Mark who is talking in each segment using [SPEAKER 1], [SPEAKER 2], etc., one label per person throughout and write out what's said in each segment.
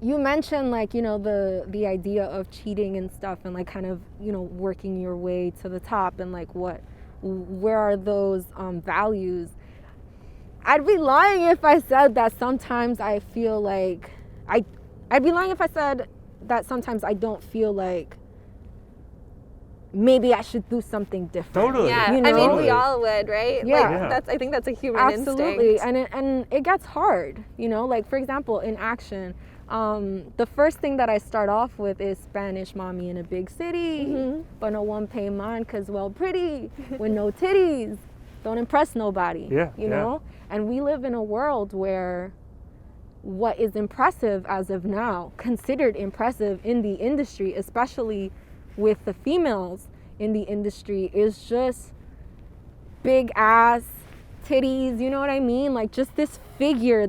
[SPEAKER 1] you mentioned like, you know, the idea of cheating and stuff, and like kind of, you know, working your way to the top, and like where are those values. I'd be lying if I said that sometimes I feel like I'd be lying if I said that sometimes I don't feel like maybe I should do something different.
[SPEAKER 2] Totally.
[SPEAKER 3] Yeah,
[SPEAKER 1] you know?
[SPEAKER 3] I mean, we all would, right?
[SPEAKER 1] Yeah.
[SPEAKER 3] Like,
[SPEAKER 2] Yeah.
[SPEAKER 3] I think that's a human
[SPEAKER 1] Absolutely.
[SPEAKER 3] instinct.
[SPEAKER 1] And it gets hard, you know, like for example, in action, the first thing that I start off with is Spanish mommy in a big city, but no one pay mine cause well pretty, with no titties, don't impress nobody, you know? And we live in a world where what is impressive as of now, considered impressive in the industry, especially with the females in the industry, is just big ass, titties, you know what I mean? Like just this figure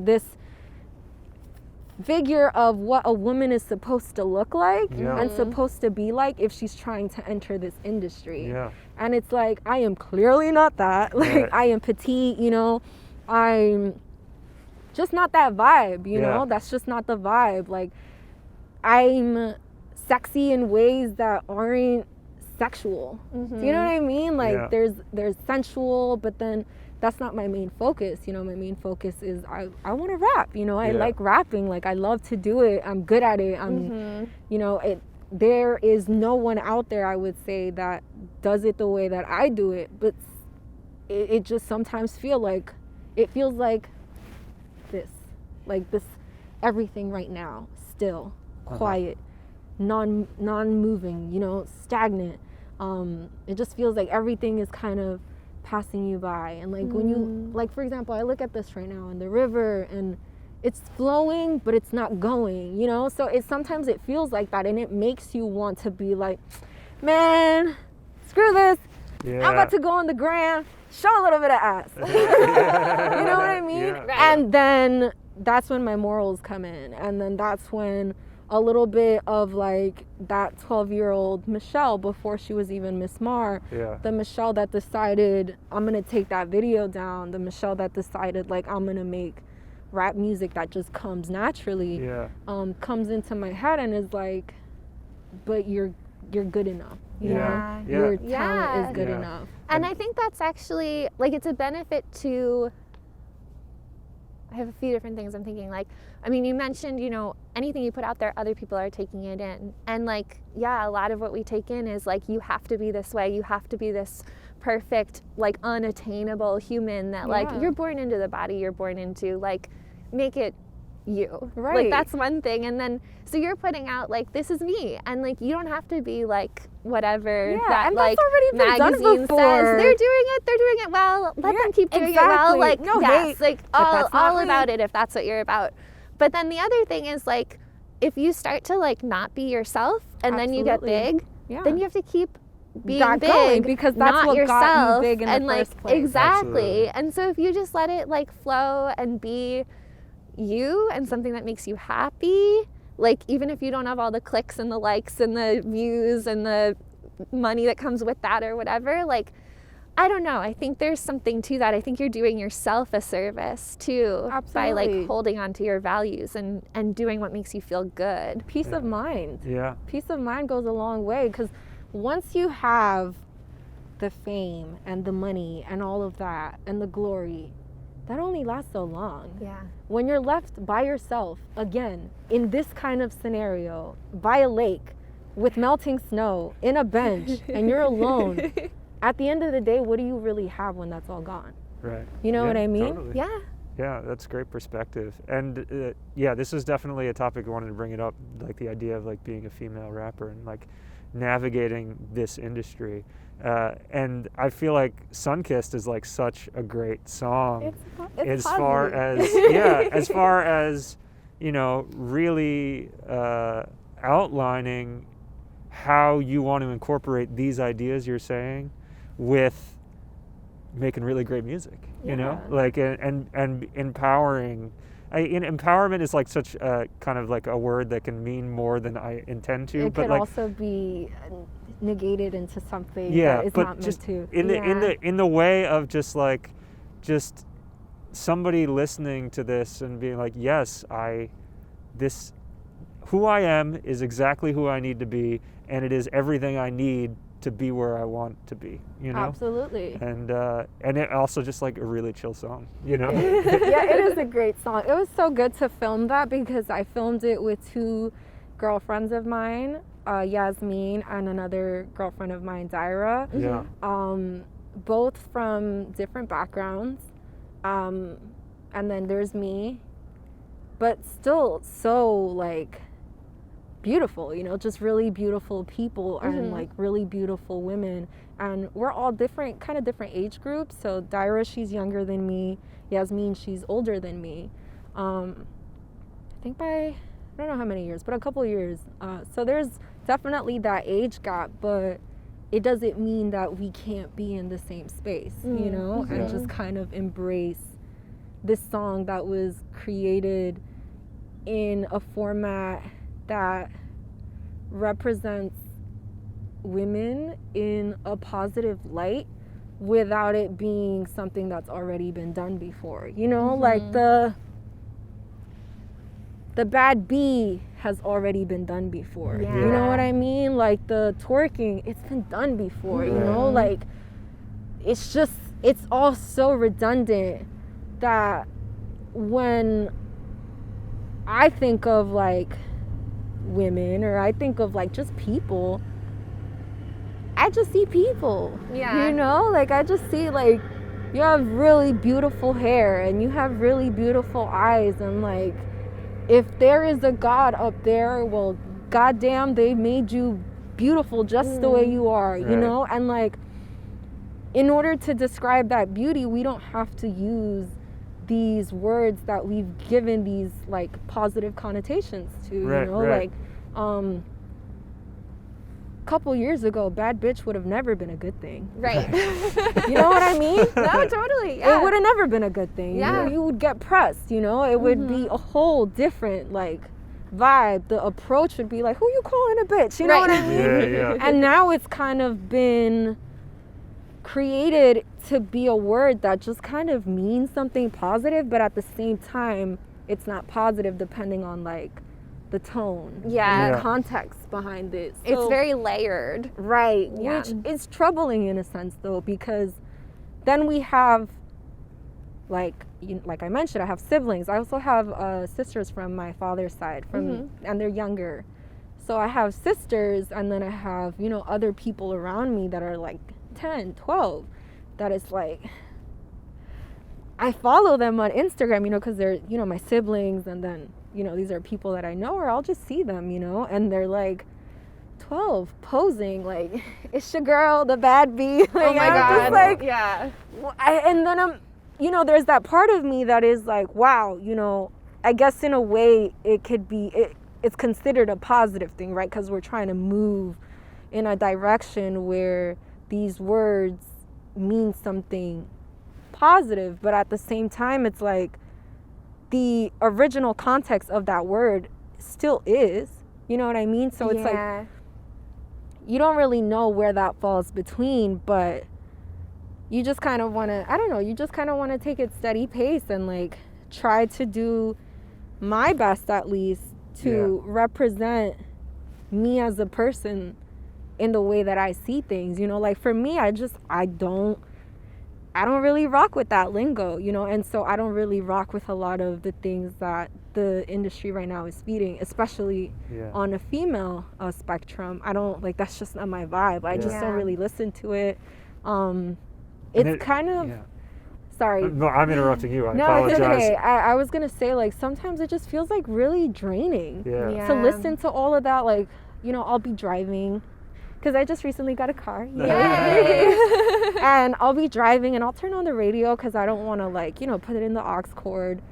[SPEAKER 1] of what a woman is supposed to look like and supposed to be like if she's trying to enter this industry.
[SPEAKER 2] Yeah.
[SPEAKER 1] And it's like, I am clearly not that. Like I am petite, you know, I'm just not that vibe, you know? That's just not the vibe. Like I'm sexy in ways that aren't sexual. Do you know what I mean? Like there's sensual, but then that's not my main focus. You know, my main focus is I want to rap, you know, I like rapping, like I love to do it. I'm good at it. I'm, you know, there is no one out there, I would say, that does it the way that I do it, but it just sometimes feels like this everything right now, still, quiet, non-moving, you know, stagnant. It just feels like everything is kind of passing you by. And like when you, like for example, I look at this right now in the river and it's flowing, but it's not going, you know? So sometimes it feels like that, and it makes you want to be like, man, screw this. I'm about to go on the gram, show a little bit of ass. You know what I mean? And then that's when my morals come in. And then that's when a little bit of like that 12-year-old Michelle, before she was even Miss Mar, the Michelle that decided I'm gonna take that video down, the Michelle that decided like I'm gonna make rap music that just comes naturally, comes into my head and is like, but you're good enough, you know? Your talent is good enough.
[SPEAKER 3] And I think that's actually, like, it's a benefit to, I have a few different things I'm thinking. Like, I mean, you mentioned, you know, anything you put out there, other people are taking it in. And like, a lot of what we take in is like, you have to be this way. You have to be this perfect, like unattainable human that like, you're born into the body you're born into. Like, make it you. Like, that's one thing. And then, so you're putting out like, this is me. And like, you don't have to be like, whatever that like magazine says. They're doing it well. Let them keep doing it well. Like, hate, like all about it if that's what you're about. But then the other thing is like, if you start to like not be yourself and then you get big, then you have to keep being big going, because that's not what yourself got you big in the first place. Exactly. And so if you just let it like flow and be you and something that makes you happy, like even if you don't have all the clicks and the likes and the views and the money that comes with that or whatever, like, I don't know, I think there's something to that. I think you're doing yourself a service too. Absolutely. By like holding on to your values and doing what makes you feel good.
[SPEAKER 1] Peace of mind. Peace of mind goes a long way, because once you have the fame and the money and all of that and the glory, that only lasts so long. When you're left by yourself, again, in this kind of scenario, by a lake with melting snow, in a bench, and you're alone, at the end of the day, what do you really have when that's all gone?
[SPEAKER 2] Right.
[SPEAKER 1] You know what I mean?
[SPEAKER 2] Totally. Yeah, that's great perspective. And this is definitely a topic I wanted to bring it up, like the idea of like being a female rapper and like navigating this industry. And I feel like Sunkissed is like such a great song as far as you know, really outlining how you want to incorporate these ideas you're saying with making really great music, you know, like and empowering. Empowerment is like such a kind of like a word that can mean more than I intend to.
[SPEAKER 1] It
[SPEAKER 2] but
[SPEAKER 1] could
[SPEAKER 2] like,
[SPEAKER 1] also be negated into something that is not
[SPEAKER 2] just
[SPEAKER 1] meant to.
[SPEAKER 2] In the way of just somebody listening to this and being like, yes, who I am is exactly who I need to be, and it is everything I need to be where I want to be, you know?
[SPEAKER 1] Absolutely.
[SPEAKER 2] And it also just like a really chill song, you know?
[SPEAKER 1] Yeah, it is a great song. It was so good to film that because I filmed it with two girlfriends of mine, Yasmin and another girlfriend of mine, Daira.
[SPEAKER 2] Yeah.
[SPEAKER 1] Both from different backgrounds. And then there's me, but still so like beautiful, you know, just really beautiful people and like really beautiful women. And we're all different age groups. So Daira, she's younger than me. Yasmin, she's older than me. I think by, I don't know how many years, but a couple years. So there's definitely that age gap, but it doesn't mean that we can't be in the same space, you know, and just kind of embrace this song that was created in a format that represents women in a positive light without it being something that's already been done before, you know, like the bad B has already been done before. You know what I mean? Like the twerking, it's been done before, you know, like it's all so redundant that when I think of like women or I think of like just people, I just see people. You know, like I just see like you have really beautiful hair and you have really beautiful eyes, and like if there is a God up there, well, goddamn, they made you beautiful just the way you are, you know? And like, in order to describe that beauty, we don't have to use these words that we've given these like positive connotations to, you know? Like, couple years ago, bad bitch would have never been a good thing. You know what I mean?
[SPEAKER 3] No, totally.
[SPEAKER 1] It would have never been a good thing. You know, you would get pressed, you know? It would be a whole different like vibe. The approach would be like, who you calling a bitch? You know what I mean? And now it's kind of been created to be a word that just kind of means something positive, but at the same time, it's not positive depending on like the tone and the context behind it. So,
[SPEAKER 3] it's very layered.
[SPEAKER 1] Which is troubling in a sense though, because then we have like I mentioned, I have siblings. I also have sisters from my father's side and they're younger. So I have sisters, and then I have, you know, other people around me that are like 10, 12, that is like, I follow them on Instagram, you know, because they're, you know, my siblings, and then, you know, these are people that I know, or I'll just see them, you know, and they're like 12 posing like it's your girl, the bad bee. Like,
[SPEAKER 3] oh my God.
[SPEAKER 1] Like, and then I'm, you know, there's that part of me that is like, wow, you know, I guess in a way it could be, it's considered a positive thing, right? Because we're trying to move in a direction where these words mean something positive, but at the same time, it's like the original context of that word still is, you know what I mean? So it's like, you don't really know where that falls between, but you just kind of want to, I don't know, you just kind of want to take it steady pace and like try to do my best, at least, to represent me as a person in the way that I see things, you know? Like for me, I don't really rock with that lingo, you know? And so I don't really rock with a lot of the things that the industry right now is feeding, especially on a female spectrum. I don't, like, that's just not my vibe. I just don't really listen to it. It's kind of, sorry.
[SPEAKER 2] No, I'm interrupting you. I
[SPEAKER 1] no,
[SPEAKER 2] apologize.
[SPEAKER 1] It's okay. I was going to say, like, sometimes it just feels like really draining to listen to all of that. Like, you know, I'll be driving, because I just recently got a car. And I'll be driving and I'll turn on the radio because I don't want to, like, you know, put it in the aux cord.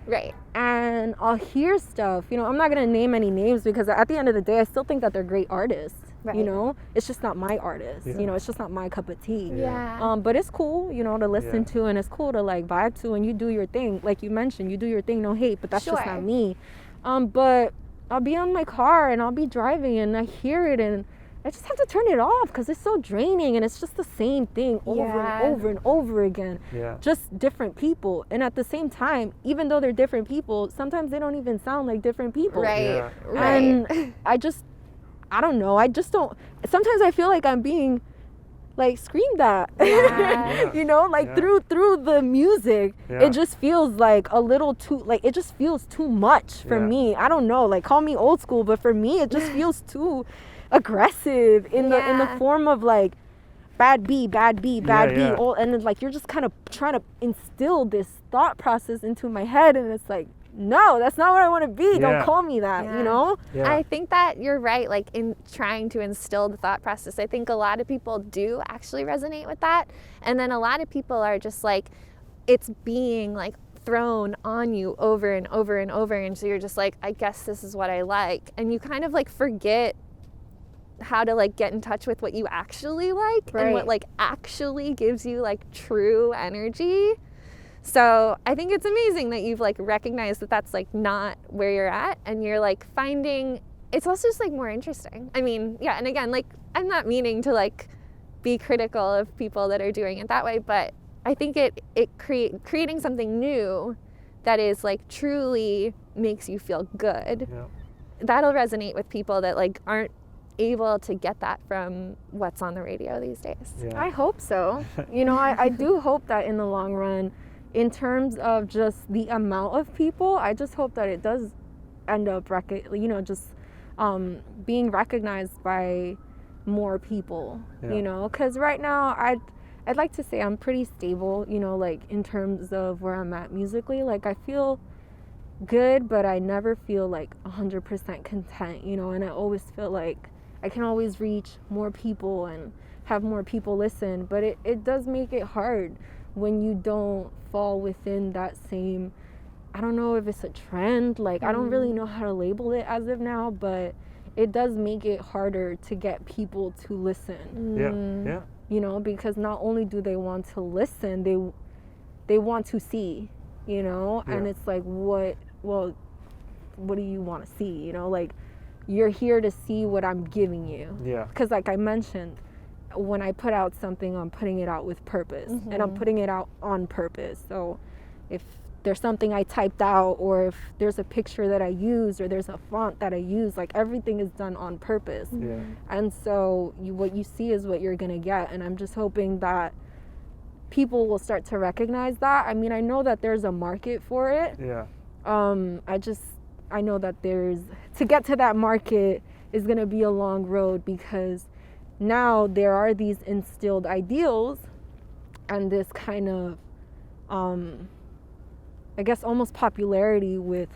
[SPEAKER 1] And I'll hear stuff. You know, I'm not going to name any names because at the end of the day, I still think that they're great artists. You know, it's just not my artist. You know, it's just not my cup of tea. But it's cool, you know, to listen to, and it's cool to like vibe to, and you do your thing. Like you mentioned, you do your thing, no hate, but that's just not me. But I'll be on my car and I'll be driving and I hear it, and I just have to turn it off because it's so draining, and it's just the same thing over
[SPEAKER 3] Yeah.
[SPEAKER 1] and over and over again.
[SPEAKER 2] Yeah.
[SPEAKER 1] Just different people. And at the same time, even though they're different people, sometimes they don't even sound like different people.
[SPEAKER 3] Right.
[SPEAKER 2] Yeah.
[SPEAKER 3] Right.
[SPEAKER 1] And I don't know. I just don't. Sometimes I feel like I'm being like screamed at,
[SPEAKER 3] Yeah.
[SPEAKER 1] you know, like
[SPEAKER 2] Yeah.
[SPEAKER 1] through the music.
[SPEAKER 2] Yeah.
[SPEAKER 1] It just feels like a little too, like it just feels too much for
[SPEAKER 2] Yeah.
[SPEAKER 1] me. I don't know, like call me old school, but for me it just feels too aggressive in the
[SPEAKER 3] Yeah.
[SPEAKER 1] form of like bad B, bad B, bad B,
[SPEAKER 2] yeah.
[SPEAKER 1] all, and then like you're just kind of trying to instill this thought process into my head, and it's like, no, that's not what I want to be.
[SPEAKER 2] Yeah.
[SPEAKER 1] Don't call me that,
[SPEAKER 3] Yeah.
[SPEAKER 1] you know?
[SPEAKER 2] Yeah.
[SPEAKER 3] I think that you're right, like in trying to instill the thought process. I think a lot of people do actually resonate with that. And then a lot of people are just like, it's being like thrown on you over and over and over. And so you're just like, I guess this is what I like. And you kind of like forget how to like get in touch with what you actually like and what
[SPEAKER 1] Right.
[SPEAKER 3] like actually gives you like true energy. So I think it's amazing that you've like recognized that that's like not where you're at, and you're like finding it's also just like more interesting. I mean, yeah, and again, like I'm not meaning to like be critical of people that are doing it that way, but I think creating something new that is like truly makes you feel good.
[SPEAKER 2] Yeah.
[SPEAKER 3] That'll resonate with people that like aren't able to get that from what's on the radio these days.
[SPEAKER 2] Yeah.
[SPEAKER 1] I hope so. You know, I do hope that in the long run, in terms of just the amount of people, I just hope that it does end up being recognized by more people.
[SPEAKER 2] Yeah.
[SPEAKER 1] You know, because right now I'd like to say I'm pretty stable, you know, like in terms of where I'm at musically. Like I feel good, but I never feel like 100% content, you know, and I always feel like I can always reach more people and have more people listen, but it does make it hard when you don't fall within that same, I don't know if it's a trend, like I don't really know how to label it as of now, but it does make it harder to get people to listen.
[SPEAKER 2] Yeah. Yeah.
[SPEAKER 1] You know, because not only do they want to listen, they want to see, you know, and
[SPEAKER 2] Yeah.
[SPEAKER 1] it's like, what do you want to see? You know, like you're here to see what I'm giving you.
[SPEAKER 2] Yeah.
[SPEAKER 1] Because like I mentioned, when I put out something, I'm putting it out with purpose, and I'm putting it out on purpose. So if there's something I typed out, or if there's a picture that I use, or there's a font that I use, like everything is done on purpose.
[SPEAKER 2] Yeah.
[SPEAKER 1] And so what you see is what you're gonna get, and I'm just hoping that people will start to recognize that. I mean, I know that there's a market for it.
[SPEAKER 2] Yeah.
[SPEAKER 1] I know that to get to that market is gonna be a long road, because now there are these instilled ideals and this kind of I guess almost popularity with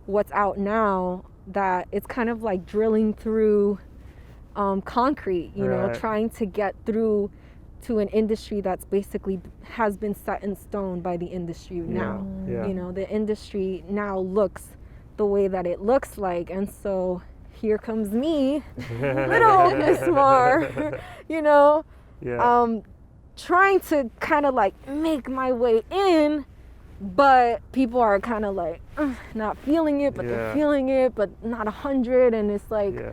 [SPEAKER 1] what's out now, that it's kind of like drilling through concrete, you know,
[SPEAKER 2] Right.
[SPEAKER 1] trying to get through to an industry that's basically has been set in stone by the industry now.
[SPEAKER 2] Yeah.
[SPEAKER 1] You know, the industry now looks the way that it looks like, and so here comes me, little Miss Mar, you know,
[SPEAKER 2] Yeah.
[SPEAKER 1] trying to kind of like make my way in, but people are kind of like not feeling it, but
[SPEAKER 2] Yeah.
[SPEAKER 1] they're feeling it, but not 100, and it's like,
[SPEAKER 2] Yeah.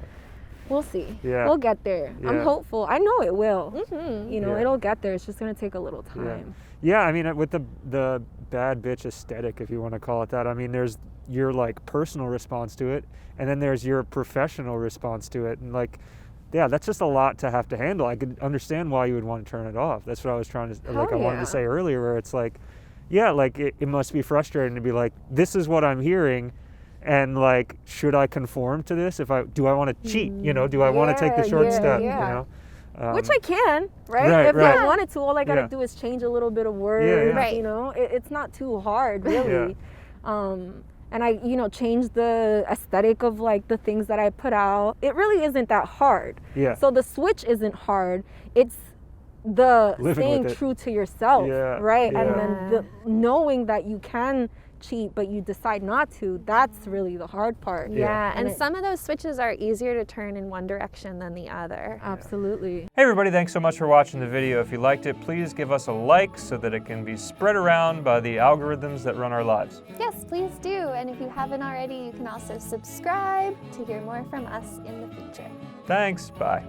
[SPEAKER 1] we'll see.
[SPEAKER 2] Yeah.
[SPEAKER 1] We'll get there. I'm
[SPEAKER 2] Yeah.
[SPEAKER 1] hopeful. I know it will. You know,
[SPEAKER 2] Yeah.
[SPEAKER 1] it'll get there. It's just gonna take a little
[SPEAKER 2] Yeah.
[SPEAKER 1] time.
[SPEAKER 2] Yeah, I mean, with the bad bitch aesthetic, if you want to call it that, I mean, there's your like personal response to it, and then there's your professional response to it, and like, yeah, that's just a lot to have to handle. I could understand why you would want to turn it off. That's what I was trying to, like, I wanted
[SPEAKER 1] yeah.
[SPEAKER 2] to say earlier, where it's like, yeah, like it must be frustrating to be like, this is what I'm hearing, and like, should I conform to this? Do I want to cheat? You know, do I want to take the short step?
[SPEAKER 1] yeah.
[SPEAKER 2] You know.
[SPEAKER 1] Which I can, right?
[SPEAKER 2] Right,
[SPEAKER 1] If
[SPEAKER 2] right.
[SPEAKER 1] I wanted to, all I gotta
[SPEAKER 2] Yeah.
[SPEAKER 1] do is change a little bit of words.
[SPEAKER 2] yeah.
[SPEAKER 3] Right.
[SPEAKER 1] You know, it's not too hard, really. And I, you know, change the aesthetic of like the things that I put out. It really isn't that hard.
[SPEAKER 2] Yeah.
[SPEAKER 1] So the switch isn't hard. It's the
[SPEAKER 2] Living
[SPEAKER 1] staying
[SPEAKER 2] with it.
[SPEAKER 1] true to yourself,
[SPEAKER 2] Yeah,
[SPEAKER 1] right?
[SPEAKER 2] yeah.
[SPEAKER 1] And then the knowing that you can cheat, but you decide not to. That's really the hard part.
[SPEAKER 3] Yeah, and
[SPEAKER 1] it-
[SPEAKER 3] some of those switches are easier to turn in one direction than the other.
[SPEAKER 1] Absolutely.
[SPEAKER 4] Hey everybody, thanks so much for watching the video. If you liked it, please give us a like so that it can be spread around by the algorithms that run our lives.
[SPEAKER 3] Yes, please do. And if you haven't already, you can also subscribe to hear more from us in the future.
[SPEAKER 4] Thanks, bye.